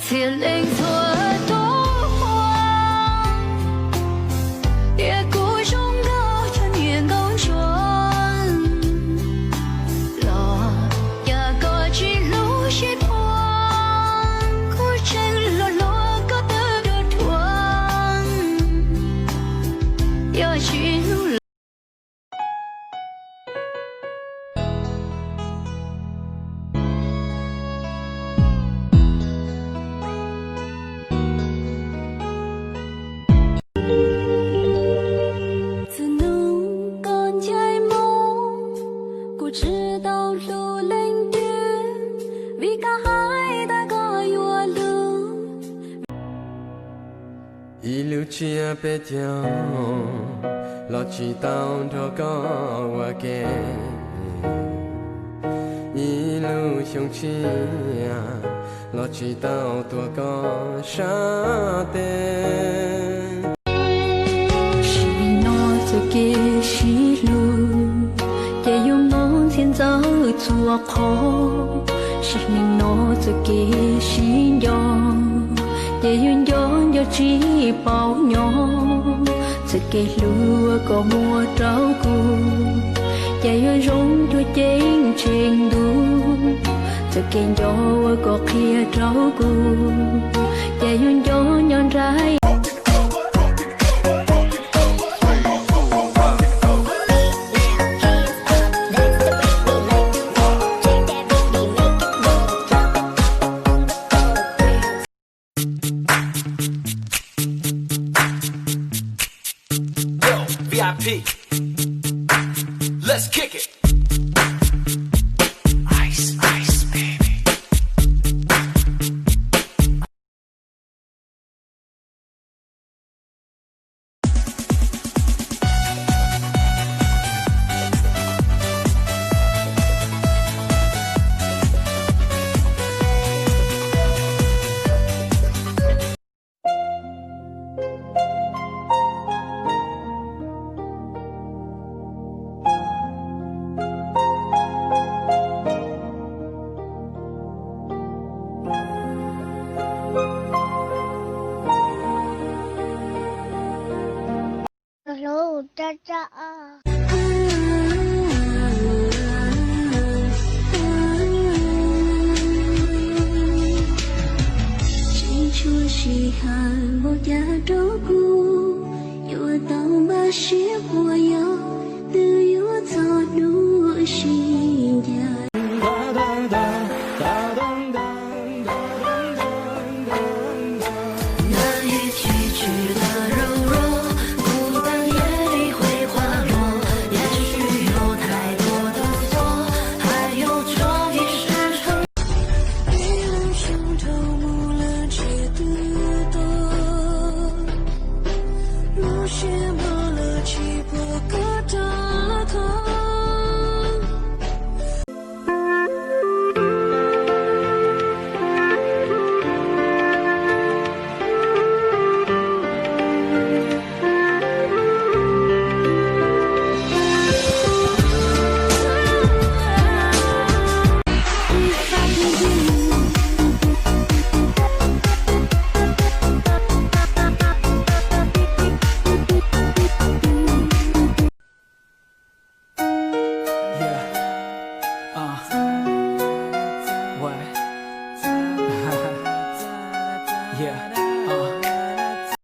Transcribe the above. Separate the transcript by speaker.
Speaker 1: feeling thua tố hoa也孤中高穿越高转了呀个记录是破孤真落落个的团要记录
Speaker 2: 一路去北疆，老去到这个我给，一路向前，老去到多个沙滩。
Speaker 1: 是我自己是路，也用我先走做好，是我自己信仰。也愿拥有只保养，自己路个莫照顾，也愿拥有真程度，自己有个可照顾，也愿拥有在。
Speaker 3: VIP. Let's kick it. Ice, ice, baby.
Speaker 4: Hello，大家好。谁说稀罕我家照顾？有道马是我要的有早路心呀。难以提取的柔弱。
Speaker 3: Yeah.